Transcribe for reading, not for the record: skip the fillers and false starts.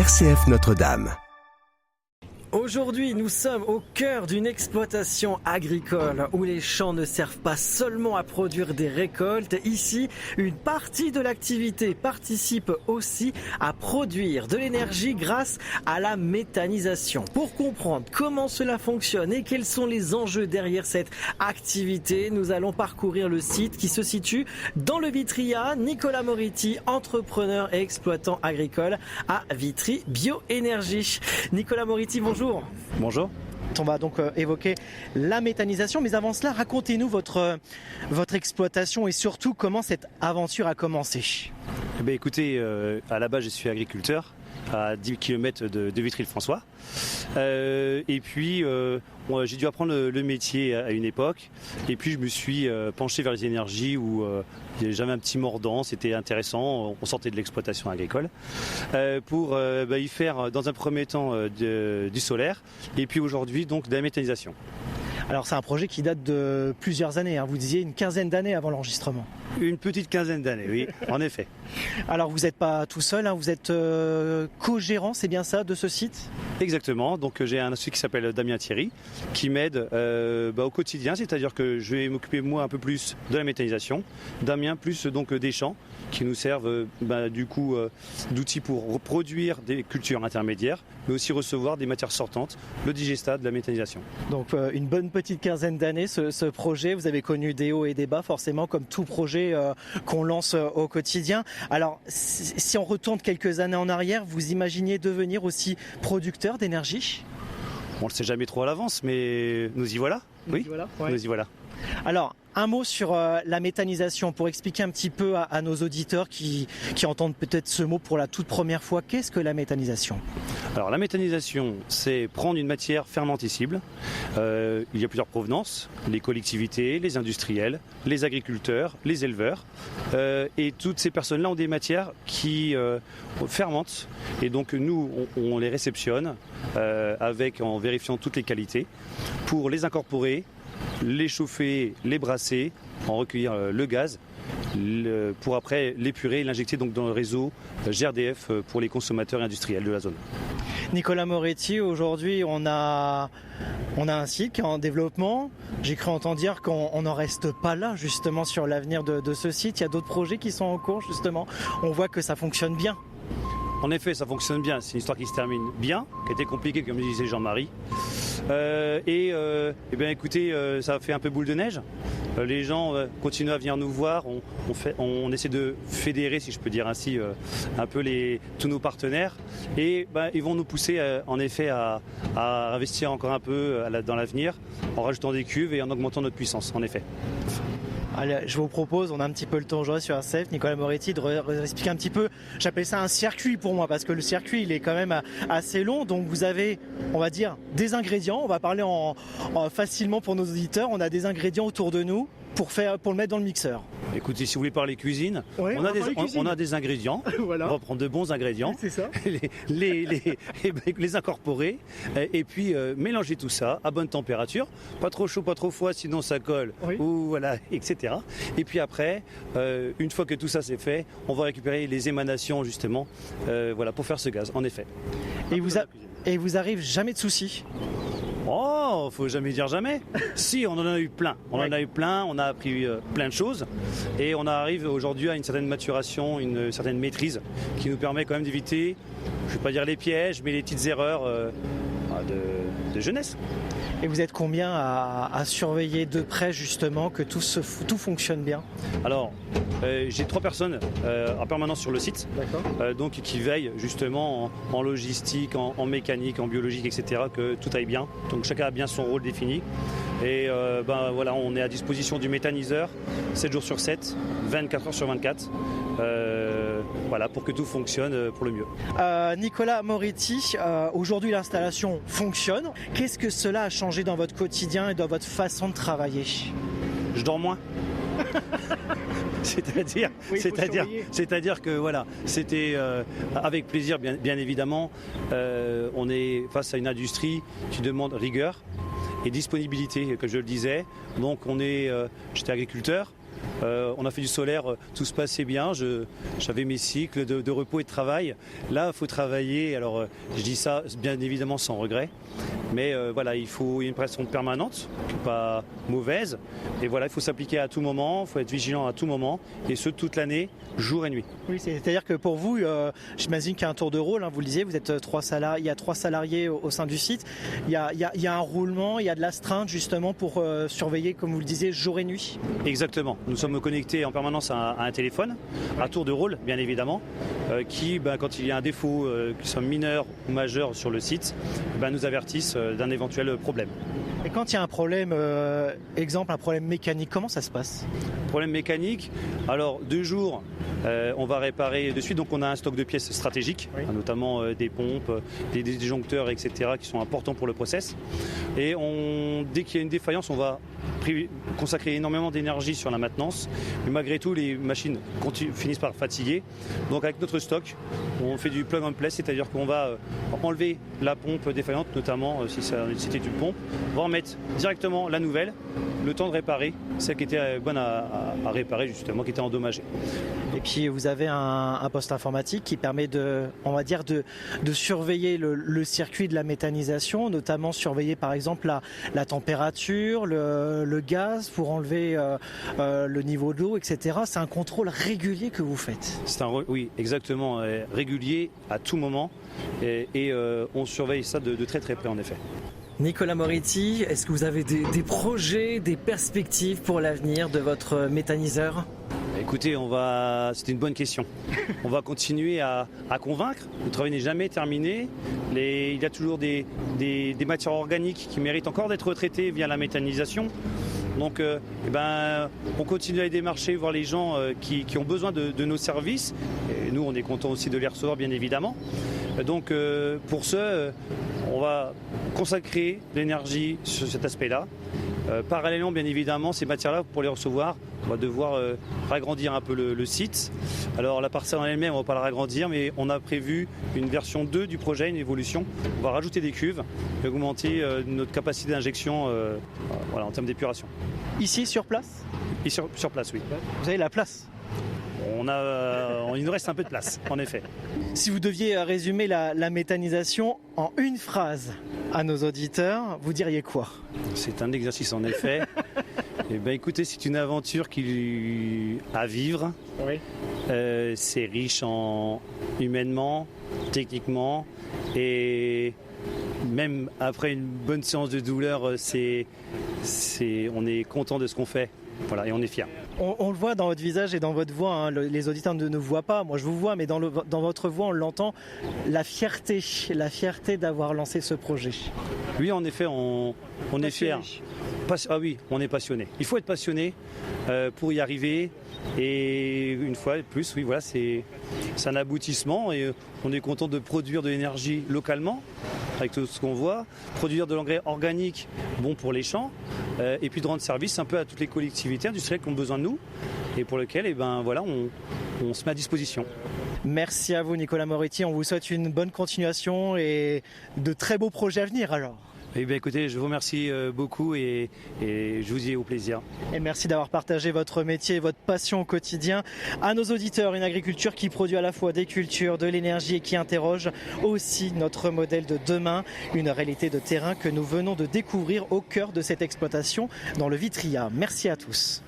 RCF Notre-Dame. Aujourd'hui, nous sommes au cœur d'une exploitation agricole où les champs ne servent pas seulement à produire des récoltes. Ici, une partie de l'activité participe aussi à produire de l'énergie grâce à la méthanisation. Pour comprendre comment cela fonctionne et quels sont les enjeux derrière cette activité, nous allons parcourir le site qui se situe dans le Vitria. Nicolas Moriti, entrepreneur et exploitant agricole à Vitry Bioénergie. Nicolas Moriti, bonjour. Bonjour. On va donc évoquer la méthanisation, mais avant cela, racontez-nous votre exploitation et surtout comment cette aventure a commencé. Eh bien, écoutez, à la base je suis agriculteur à 10 km de Vitry-le-François. Et puis j'ai dû apprendre le métier à une époque et puis je me suis penché vers les énergies où j'avais un petit mordant, c'était intéressant, on sortait de l'exploitation agricole pour y faire dans un premier temps du solaire et puis aujourd'hui donc de la méthanisation. Alors c'est un projet qui date de plusieurs années, hein. Vous disiez une quinzaine d'années avant l'enregistrement. Une petite quinzaine d'années, oui, en effet. Alors vous n'êtes pas tout seul, hein. Vous êtes co-gérant, c'est bien ça, de ce site ? Exactement, donc j'ai un associé qui s'appelle Damien Thierry qui m'aide au quotidien, c'est-à-dire que je vais m'occuper moi un peu plus de la méthanisation, Damien plus donc des champs qui nous servent d'outils pour produire des cultures intermédiaires, mais aussi recevoir des matières sortantes, le digestat de la méthanisation. Donc une bonne petite quinzaine d'années ce projet, vous avez connu des hauts et des bas forcément comme tout projet qu'on lance au quotidien. Alors si on retourne quelques années en arrière, vous imaginiez devenir aussi producteur d'énergie ? On ne le sait jamais trop à l'avance, mais nous y voilà. Nous y voilà. Alors, un mot sur la méthanisation pour expliquer un petit peu à nos auditeurs qui entendent peut-être ce mot pour la toute première fois. Qu'est-ce que la méthanisation ? Alors la méthanisation, c'est prendre une matière fermentescible. Il y a plusieurs provenances, les collectivités, les industriels, les agriculteurs, les éleveurs. Et toutes ces personnes-là ont des matières qui fermentent. Et donc nous, on les réceptionne en vérifiant toutes les qualités pour les incorporer, les chauffer, les brasser, en recueillir le gaz, pour après l'épurer et l'injecter donc dans le réseau GRDF pour les consommateurs industriels de la zone. Nicolas Moretti, aujourd'hui on a un site qui est en développement. J'ai cru entendre dire qu'on n'en reste pas là justement sur l'avenir de ce site. Il y a d'autres projets qui sont en cours justement. On voit que ça fonctionne bien. En effet, ça fonctionne bien. C'est une histoire qui se termine bien, qui a été compliquée, comme disait Jean-Marie. Écoutez, ça a fait un peu boule de neige. Les gens continuent à venir nous voir. On essaie de fédérer, si je peux dire ainsi, un peu tous nos partenaires. Et ils vont nous pousser, en effet, à investir encore un peu dans l'avenir, en rajoutant des cuves et en augmentant notre puissance, en effet. Allez, je vous propose, on a un petit peu le temps aujourd'hui sur RCF, Nicolas Moretti, de expliquer un petit peu, j'appelle ça un circuit pour moi, parce que le circuit il est quand même assez long, donc vous avez, on va dire, des ingrédients, on va parler facilement pour nos auditeurs, on a des ingrédients autour de nous pour le mettre dans le mixeur. Écoutez, si vous voulez parler cuisine, ouais, on a des ingrédients, voilà. On va prendre de bons ingrédients, c'est ça. les incorporer et puis mélanger tout ça à bonne température, pas trop chaud, pas trop froid, sinon ça colle, oui. Ou voilà, etc. Et puis après, une fois que tout ça c'est fait, on va récupérer les émanations justement, pour faire ce gaz, en effet. Et vous arrive jamais de soucis ? Oh, faut jamais dire jamais. Si, on en a eu plein. On a appris plein de choses. Et on arrive aujourd'hui à une certaine maturation, une certaine maîtrise qui nous permet quand même d'éviter, je ne vais pas dire les pièges, mais les petites erreurs de jeunesse. Et vous êtes combien à surveiller de près justement que tout fonctionne bien ? Alors, j'ai 3 personnes en permanence sur le site, donc qui veillent justement en logistique, en mécanique, en biologique, etc., que tout aille bien. Donc chacun a bien son rôle défini. Et on est à disposition du méthaniseur 7 jours sur 7, 24 heures sur 24. Pour que tout fonctionne pour le mieux. Nicolas Moretti, aujourd'hui l'installation fonctionne. Qu'est-ce que cela a changé dans votre quotidien et dans votre façon de travailler ? Je dors moins. C'est-à-dire que voilà, c'était avec plaisir bien évidemment. On est face à une industrie qui demande rigueur et disponibilité, comme je le disais. Donc j'étais agriculteur. On a fait du solaire, tout se passait bien. J'avais mes cycles de repos et de travail. Là, il faut travailler. Alors, je dis ça bien évidemment sans regret. Mais voilà, il y a une pression permanente, pas mauvaise. Et voilà, il faut s'appliquer à tout moment, il faut être vigilant à tout moment. Et ce, toute l'année, jour et nuit. Oui, c'est-à-dire que pour vous, j'imagine qu'il y a un tour de rôle. Vous le disiez, vous êtes il y a 3 salariés au sein du site. Il y a un roulement, il y a de l'astreinte justement pour surveiller, comme vous le disiez, jour et nuit. Exactement. Nous sommes connectés en permanence à un téléphone, à tour de rôle, bien évidemment, qui, quand il y a un défaut, qu'il soit mineur ou majeur sur le site, nous avertissent d'un éventuel problème. Et quand il y a un problème, exemple, un problème mécanique, comment ça se passe ? Problème mécanique, alors 2 jours, on va réparer de suite. Donc on a un stock de pièces stratégiques, oui, notamment des pompes, des disjoncteurs, etc., qui sont importants pour le process. Et dès qu'il y a une défaillance, on va consacrer énormément d'énergie sur la maintenance. Mais malgré tout, les machines finissent par fatiguer. Donc avec notre stock, on fait du plug and play, c'est-à-dire qu'on va enlever la pompe défaillante, notamment si c'était une pompe, on va remettre directement la nouvelle, le temps de réparer celle qui était bonne à réparer, justement, qui était endommagée. Et puis vous avez un poste informatique qui permet de surveiller le circuit de la méthanisation, notamment surveiller par exemple la température, le gaz pour enlever le niveau de l'eau, etc. C'est un contrôle régulier que vous faites. Oui, exactement, régulier à tout moment et on surveille ça de très très près en effet. Nicolas Moriti, est-ce que vous avez des projets, des perspectives pour l'avenir de votre méthaniseur ? Écoutez, c'était une bonne question. On va continuer à convaincre. Le travail n'est jamais terminé. Il y a toujours des matières organiques qui méritent encore d'être traitées via la méthanisation. Donc, on continue à les démarcher, voir les gens qui ont besoin de nos services. Et nous, on est contents aussi de les recevoir, bien évidemment. Donc, pour ce, on va consacrer l'énergie sur cet aspect-là. Parallèlement, bien évidemment, ces matières-là, pour les recevoir, on va devoir ragrandir un peu le site. Alors la parcelle en elle-même, on ne va pas la ragrandir, mais on a prévu une version 2 du projet, une évolution. On va rajouter des cuves et augmenter notre capacité d'injection en termes d'épuration. Ici, sur place ? Et sur place, oui. Vous avez la place ? Il nous reste un peu de place, en effet. Si vous deviez résumer la méthanisation en une phrase à nos auditeurs, vous diriez quoi ? C'est un exercice en effet. Écoutez, c'est une aventure à vivre. Oui. C'est riche humainement, techniquement, et même après une bonne séance de douleur, on est content de ce qu'on fait. Voilà, et on est fiers. On le voit dans votre visage et dans votre voix, hein. Les auditeurs ne voient pas, moi je vous vois, mais dans votre voix on l'entend, la fierté d'avoir lancé ce projet. Oui, en effet, on est fiers. Ah oui, on est passionné. Il faut être passionné pour y arriver. Et une fois de plus, oui, voilà, c'est un aboutissement et on est content de produire de l'énergie localement avec tout ce qu'on voit, produire de l'engrais organique bon pour les champs et puis de rendre service un peu à toutes les collectivités industrielles qui ont besoin de nous et pour lesquelles on se met à disposition. Merci à vous Nicolas Moriti, on vous souhaite une bonne continuation et de très beaux projets à venir alors. Écoutez, je vous remercie beaucoup et je vous dis au plaisir. Et merci d'avoir partagé votre métier et votre passion au quotidien. À nos auditeurs, une agriculture qui produit à la fois des cultures, de l'énergie et qui interroge aussi notre modèle de demain. Une réalité de terrain que nous venons de découvrir au cœur de cette exploitation dans le Vitria. Merci à tous.